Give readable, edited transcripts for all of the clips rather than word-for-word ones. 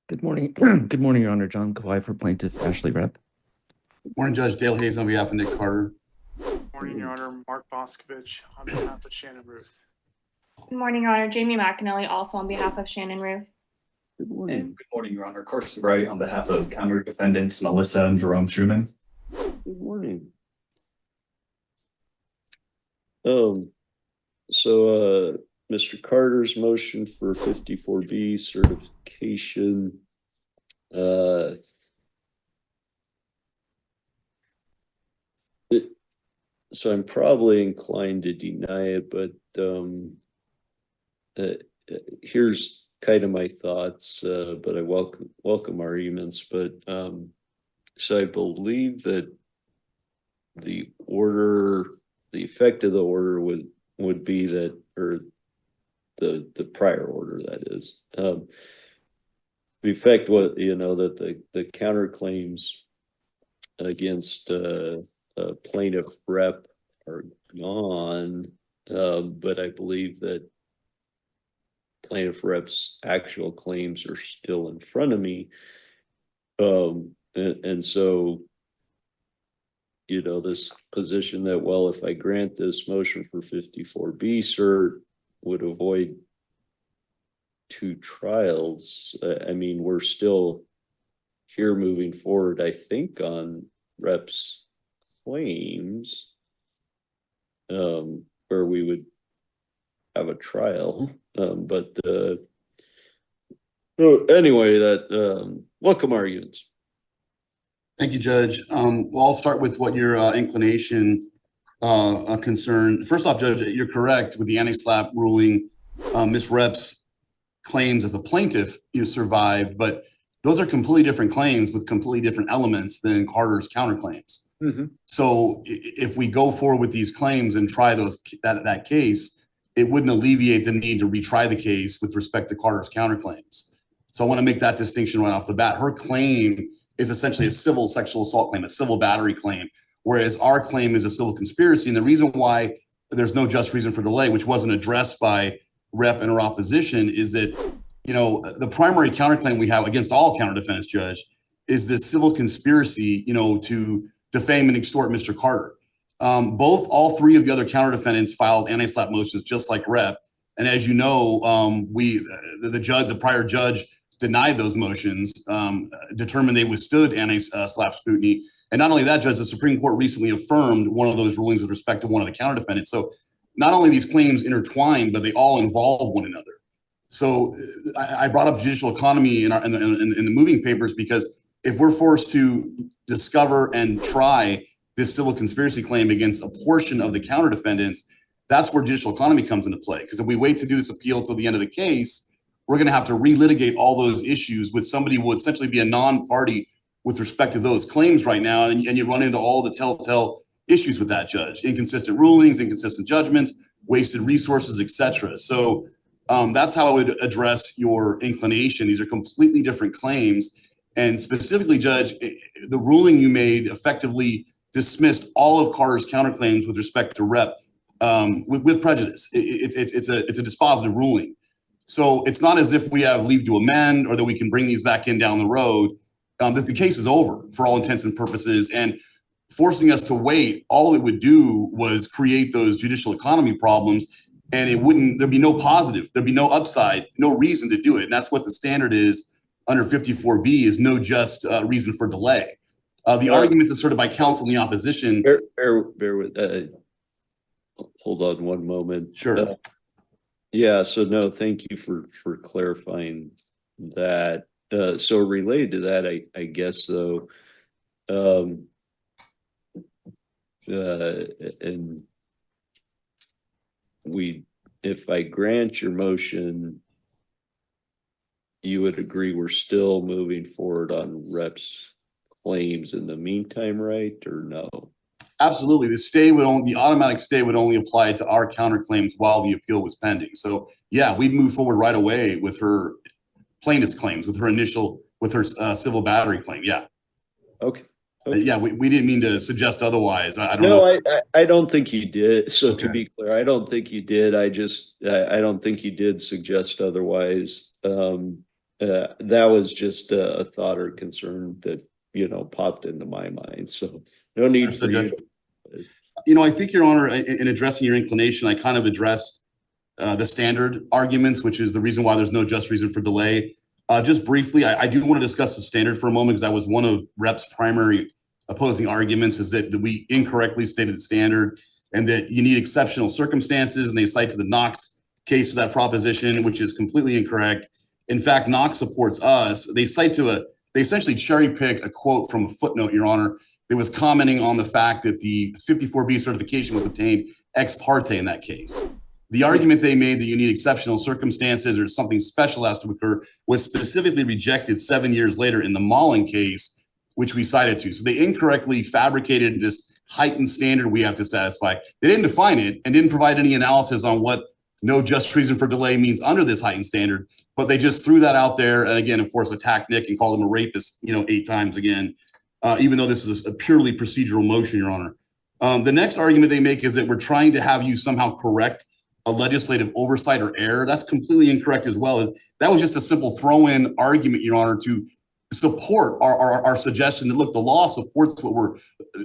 Good morning. Good morning, Your Honor. John Kawai for Plaintiff Ashley Repp. Morning, Judge Dale Hayes on behalf of Nick Carter. Morning, Your Honor. Mark Boscovich on behalf of Shannon Ruth. Good morning, Your Honor. Jamie McAnally, also on behalf of Shannon Ruth. Good morning. And good morning, Your Honor. Karson Bright on behalf of counter defendants Melissa and Jerome Schuman. Good morning. Mr. Carter's motion for 54B certification. So I'm probably inclined to deny it, but here's kind of my thoughts, but I welcome arguments. But so I believe that the effect of the order would be that, or the prior order, that is, the effect was, that the counterclaims against plaintiff rep are gone, but I believe that plaintiff rep's actual claims are still in front of me, and so this position that, well, if I grant this motion for 54B cert, would avoid two trials. I mean, we're still here moving forward, I think, on rep's claims, where we would have a trial, but anyway, that welcome arguments. Thank you, Judge. Well, I'll start with what your inclination concern. First off, Judge, you're correct with the anti-SLAPP ruling. Ms. Rep's claims as a plaintiff survived, but those are completely different claims with completely different elements than Carter's counterclaims. Mm-hmm. So if we go forward with these claims and try that case, it wouldn't alleviate the need to retry the case with respect to Carter's counterclaims. So I want to make that distinction right off the bat. Her claim is essentially a civil sexual assault claim, a civil battery claim, whereas our claim is a civil conspiracy. And the reason why there's no just reason for delay, which wasn't addressed by Rep in her opposition, is that, the primary counterclaim we have against all counter defendants, Judge, is this civil conspiracy, to defame and extort Mr. Carter. All three of the other counter defendants filed anti-SLAPP motions just like Rep. And as you know, the prior judge denied those motions, determined they withstood anti-SLAPP scrutiny. And not only that, Judge, the Supreme Court recently affirmed one of those rulings with respect to one of the counter defendants. So not only these claims intertwine, but they all involve one another. So I brought up judicial economy in the moving papers because if we're forced to discover and try this civil conspiracy claim against a portion of the counter defendants, that's where judicial economy comes into play. Because if we wait to do this appeal till the end of the case, we're going to have to relitigate all those issues with somebody who will essentially be a non-party with respect to those claims right now. And you run into all the telltale issues with that, Judge. Inconsistent rulings, inconsistent judgments, wasted resources, etc. So that's how I would address your inclination. These are completely different claims. And specifically, Judge, the ruling you made effectively dismissed all of Carter's counterclaims with respect to Rep with prejudice. It's a dispositive ruling. So it's not as if we have leave to amend or that we can bring these back in down the road. The case is over for all intents and purposes, and forcing us to wait, all it would do was create those judicial economy problems, and there'd be no positive, there'd be no upside, no reason to do it. And that's what the standard is under 54B, is no just reason for delay. The arguments asserted by counsel in the opposition. Bear with, hold on one moment. Sure. Yeah, so no, thank you for clarifying that. So related to that, I guess though, and if I grant your motion, you would agree we're still moving forward on Rep's claims in the meantime, right? Or no? Absolutely. The automatic stay would only apply to our counterclaims while the appeal was pending. So yeah, we'd move forward right away with her plaintiff's claims, with her civil battery claim. Yeah. Okay. Yeah, we didn't mean to suggest otherwise. I don't know. I don't think you did. So okay. To be clear, I don't think you did. I don't think you did suggest otherwise. that was just a thought or concern that, popped into my mind. So no need for Understood, you. I think, Your Honor, in addressing your inclination, I kind of addressed the standard arguments, which is the reason why there's no just reason for delay. Just briefly, I do want to discuss the standard for a moment, because that was one of Rep's primary opposing arguments, is that we incorrectly stated the standard and that you need exceptional circumstances. And they cite to the Knox case for that proposition, which is completely incorrect. In fact, Knox supports us. They essentially cherry pick a quote from a footnote, Your Honor, that was commenting on the fact that the 54B certification was obtained ex parte in that case. The argument they made that you need exceptional circumstances or something special has to occur was specifically rejected 7 years later in the Mullen case, which we cited to. So they incorrectly fabricated this heightened standard we have to satisfy. They didn't define it and didn't provide any analysis on what no just reason for delay means under this heightened standard, but they just threw that out there. And again, of course, attacked Nick and called him a rapist, 8 times again, even though this is a purely procedural motion, Your Honor. The next argument they make is that we're trying to have you somehow correct a legislative oversight or error. That's completely incorrect as well. That was just a simple throw-in argument, Your Honor, to support our suggestion that, look, the law supports what we're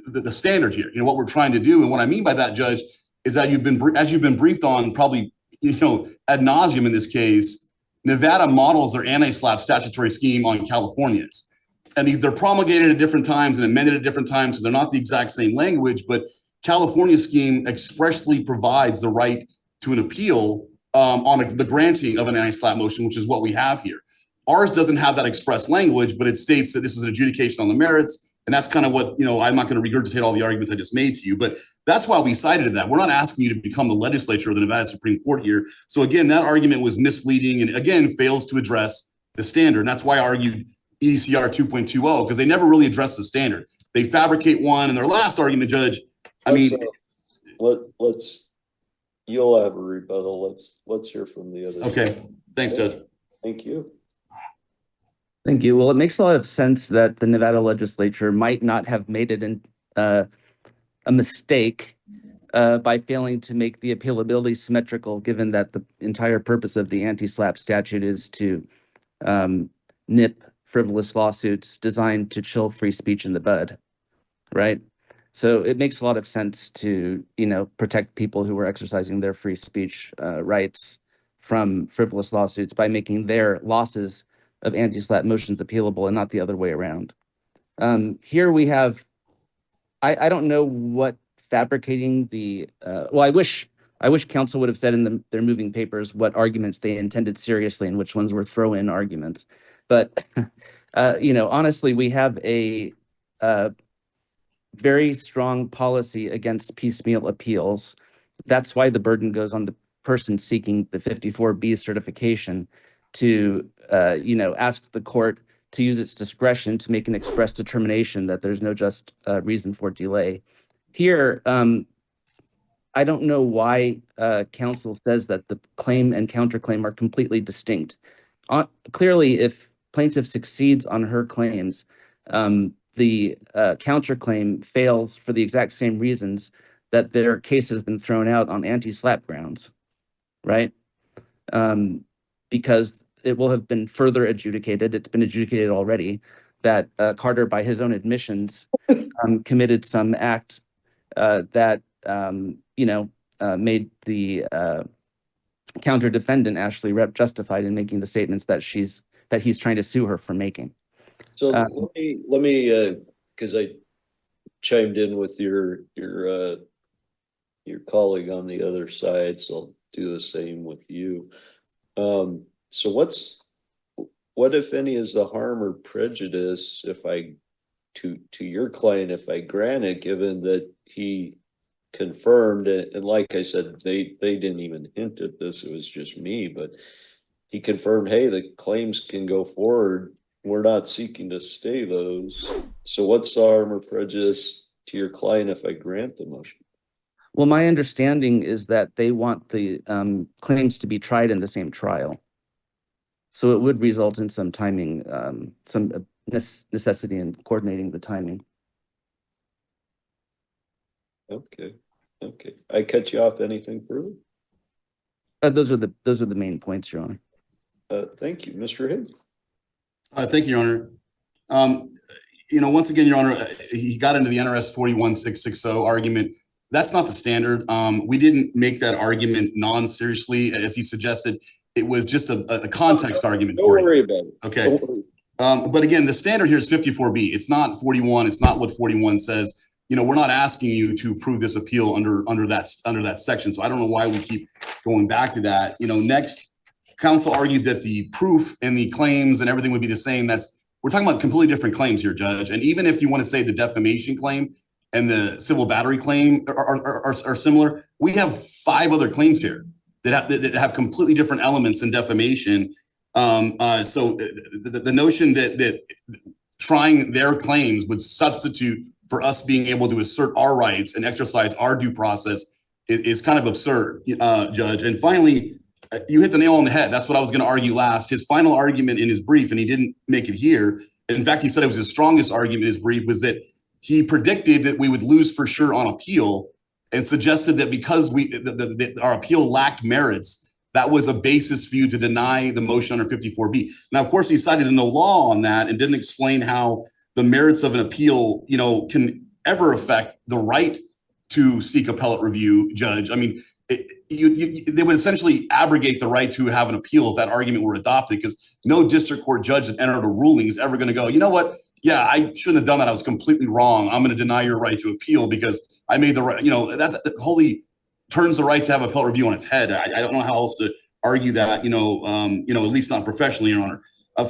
the standard here, what we're trying to do. And what I mean by that, Judge, is that as you've been briefed on probably, ad nauseum in this case, Nevada models their anti-SLAPP statutory scheme on California's. And they're promulgated at different times and amended at different times, so they're not the exact same language, but California's scheme expressly provides the right to an appeal on the granting of an anti-SLAPP motion, which is what we have here. Ours doesn't have that express language, but it states that this is an adjudication on the merits. And that's kind of what, I'm not going to regurgitate all the arguments I just made to you, but that's why we cited that. We're not asking you to become the legislature of the Nevada Supreme Court here. So again, that argument was misleading and again, fails to address the standard. And that's why I argued EDCR 2.20, because they never really address the standard. They fabricate one. And their last argument, Judge, You'll have a rebuttal. Let's hear from the other. Okay. Thanks, Judge. Thank you. Thank you. Well, it makes a lot of sense that the Nevada legislature might not have made it a mistake by failing to make the appealability symmetrical, given that the entire purpose of the anti-SLAPP statute is to nip frivolous lawsuits designed to chill free speech in the bud, right? So it makes a lot of sense to, protect people who are exercising their free speech rights from frivolous lawsuits by making their losses of anti-SLAPP motions appealable and not the other way around. Here we have, I don't know what fabricating the, I wish counsel would have said in their moving papers what arguments they intended seriously and which ones were throw-in arguments. But, honestly, we have a very strong policy against piecemeal appeals. That's why the burden goes on the person seeking the 54B certification to, ask the court to use its discretion to make an express determination that there's no just reason for delay. Here, I don't know why counsel says that the claim and counterclaim are completely distinct. Clearly, if plaintiff succeeds on her claims, the counterclaim fails for the exact same reasons that their case has been thrown out on anti-SLAPP grounds, right? Because it will have been further adjudicated. It's been adjudicated already that Carter, by his own admissions, committed some act that, made the counter defendant, Ashley Repp, justified in making the statements that he's trying to sue her for making. So let me, because I chimed in with your colleague on the other side, so I'll do the same with you. So what if any is the harm or prejudice to your client if I grant it, given that he confirmed it, and like I said, they didn't even hint at this, it was just me, but he confirmed, hey, the claims can go forward. We're not seeking to stay those. So what's the harm or prejudice to your client if I grant the motion? Well, my understanding is that they want the claims to be tried in the same trial. So it would result in some timing, some necessity in coordinating the timing. Okay. I cut you off. Anything further? Those are the main points, Your Honor. Thank you, Mr. Higgs. Thank you, Your Honor. Once again, Your Honor, he got into the NRS 41660 argument. That's not the standard. We didn't make that argument non-seriously, as he suggested. It was just a context argument Don't for you. worry about it. Okay. Don't worry. But again, the standard here is 54B. It's not 41. It's not what 41 says. We're not asking you to prove this appeal under that section. So I don't know why we keep going back to that. Next, counsel argued that the proof and the claims and everything would be the same. We're talking about completely different claims here, Judge. And even if you want to say the defamation claim and the civil battery claim are similar, we have 5 other claims here that have completely different elements in defamation. So the notion that trying their claims would substitute for us being able to assert our rights and exercise our due process is kind of absurd, Judge. And finally, you hit the nail on the head. That's what I was going to argue last. His final argument in his brief, and he didn't make it here. In fact, he said it was his strongest argument in his brief, was that he predicted that we would lose for sure on appeal, and suggested that because our appeal lacked merits, that was a basis for you to deny the motion under 54B. Now, of course, he cited no law on that and didn't explain how the merits of an appeal, can ever affect the right to seek appellate review, Judge. I mean, they would essentially abrogate the right to have an appeal if that argument were adopted, because no district court judge that entered a ruling is ever going to go, you know what? Yeah, I shouldn't have done that. I was completely wrong. I'm going to deny your right to appeal because I made the right, that wholly turns the right to have appellate review on its head. I don't know how else to argue that, at least not professionally, Your Honor.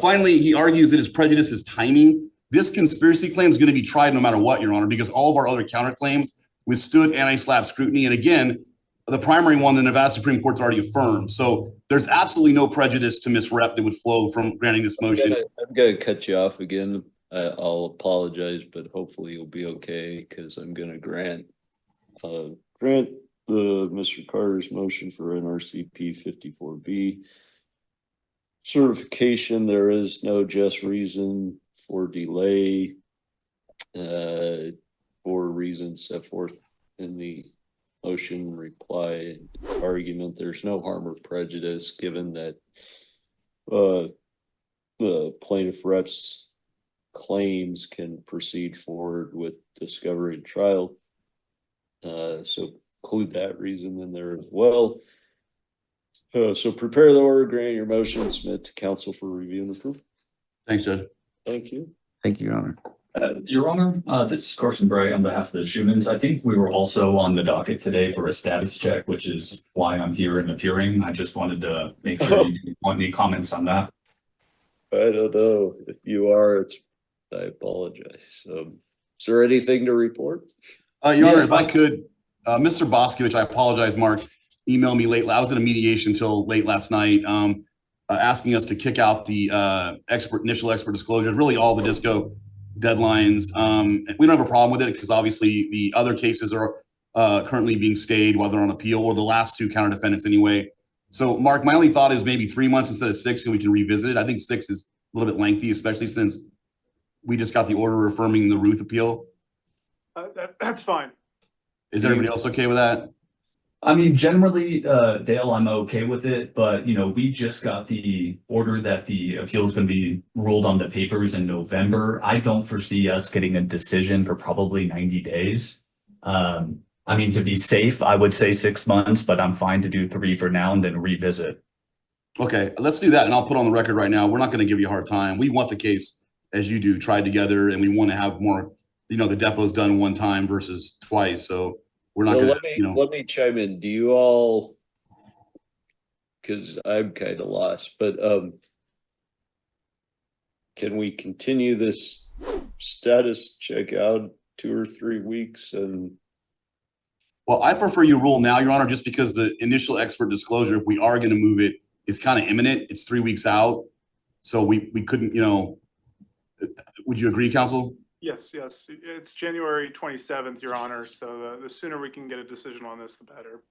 Finally, he argues that his prejudice is timing. This conspiracy claim is going to be tried no matter what, Your Honor, because all of our other counterclaims withstood anti-SLAPP scrutiny. And again, the primary one, the Nevada Supreme Court's already affirmed. So there's absolutely no prejudice to Ms. Repp that would flow from granting this motion. I'm going to cut you off again. I'll apologize, but hopefully you'll be okay, because I'm going to grant Mr. Carter's motion for NRCP 54B certification. There is no just reason for delay for reasons set forth in the motion reply argument. There's no harm or prejudice given that the plaintiff rep's claims can proceed forward with discovery and trial. So include that reason in there as well. So prepare the order, grant your motion, submit to counsel for review and approval. Thanks, Judge. Thank you. Thank you, Your Honor. Your Honor, this is Karson Bright on behalf of the Schumans. I think we were also on the docket today for a status check, which is why I'm here and appearing. I just wanted to make sure you didn't want any comments on that. I don't know if you are. I apologize. Is there anything to report? Your Honor, if I could, Mr. Boscovich, I apologize, Mark, emailed me late. I was in a mediation till late last night, asking us to kick out the initial expert disclosures, really all the DISCO deadlines. We don't have a problem with it because obviously the other cases are currently being stayed while they're on appeal, or the last 2 counter defendants anyway. So, Mark, my only thought is maybe 3 months instead of 6, and we can revisit it. I think 6 is a little bit lengthy, especially since we just got the order affirming the Ruth appeal. That's fine. Is everybody else okay with that? I mean, generally, Dale, I'm okay with it, but we just got the order that the appeal is going to be ruled on the papers in November. I don't foresee us getting a decision for probably 90 days. I mean, to be safe, I would say 6 months, but I'm fine to do 3 for now and then revisit. Okay, let's do that. And I'll put on the record right now, we're not going to give you a hard time. We want the case, as you do, tried together, and we want to have more, the depo's done one time versus twice. So we're not going to, Let me chime in. Do you all, because I'm kind of lost, but can we continue this status check out 2 or 3 weeks? And well, I prefer you rule now, Your Honor, just because the initial expert disclosure, if we are going to move it, is kind of imminent. It's 3 weeks out. So we couldn't, would you agree, counsel? Yes. It's January 27th, Your Honor. So the sooner we can get a decision on this, the better.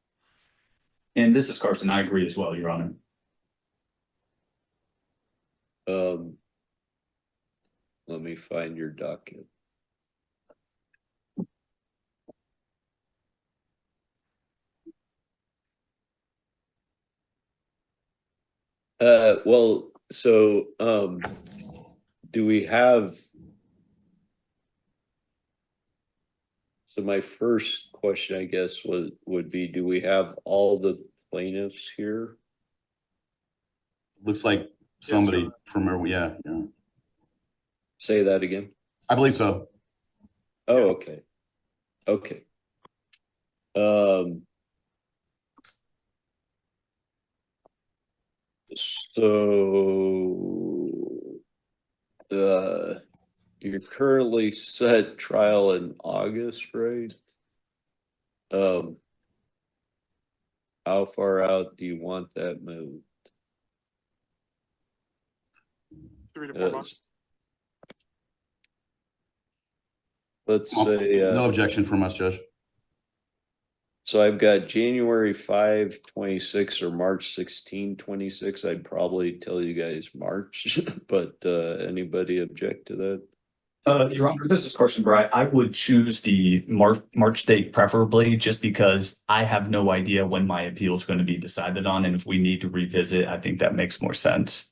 And this is Karson. I agree as well, Your Honor. Let me find your docket. do we have? So my first question, I guess, would be, do we have all the plaintiffs here? Looks like somebody from where yeah. Say that again. I believe so. Oh, okay. Okay. So, you're currently set trial in August, right? How far out do you want that moved? 3 to 4 months. Let's say, No objection from us, Judge. so I've got January 5, 26 or March 16, 26. I'd probably tell you guys March, but anybody object to that? Your Honor, this is Karson Bright. I would choose the March date preferably, just because I have no idea when my appeal is going to be decided on, and if we need to revisit, I think that makes more sense.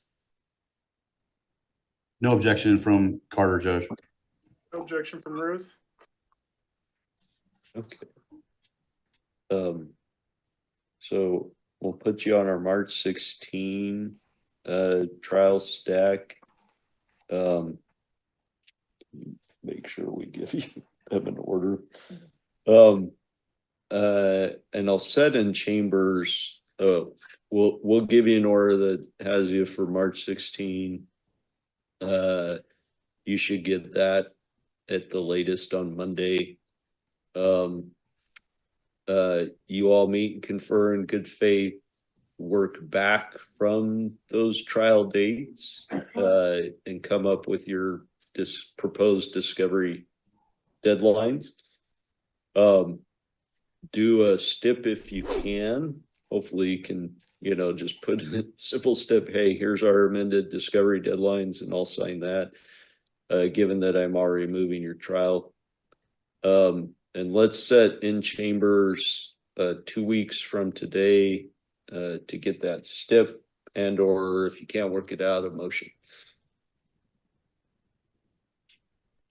No objection from Carter, Judge. No objection from Ruth. Okay. So we'll put you on our March 16 trial stack. Make sure we give you them an order. And I'll set in chambers. We'll give you an order that has you for March 16. You should get that at the latest on Monday. You all meet and confer in good faith, work back from those trial dates, and come up with your proposed discovery deadlines. Do a stip if you can. Hopefully you can, just put a simple stip, hey, here's our amended discovery deadlines, and I'll sign that, given that I'm already moving your trial. And let's set in chambers 2 weeks from today to get that stip, and or if you can't work it out, a motion.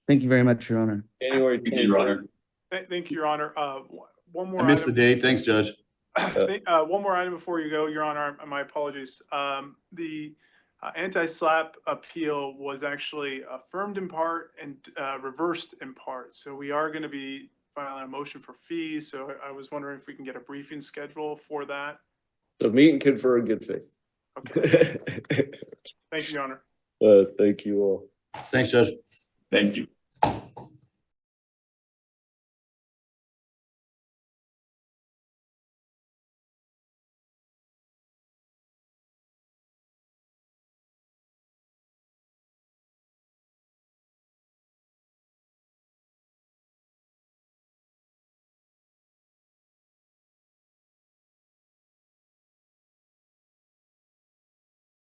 Thank you very much, Your Honor. January 10th, Your Honor. Thank you, Your Honor. One more I missed the item. date. Thanks, Judge. One more item before you go, Your Honor. My apologies. The anti-SLAPP appeal was actually affirmed in part and reversed in part. So we are going to be filing a motion for fees. So I was wondering if we can get a briefing schedule for that. So meet and confer in good faith. Okay. Thank you, Your Honor. Thank you all. Thanks, Judge. Thank you.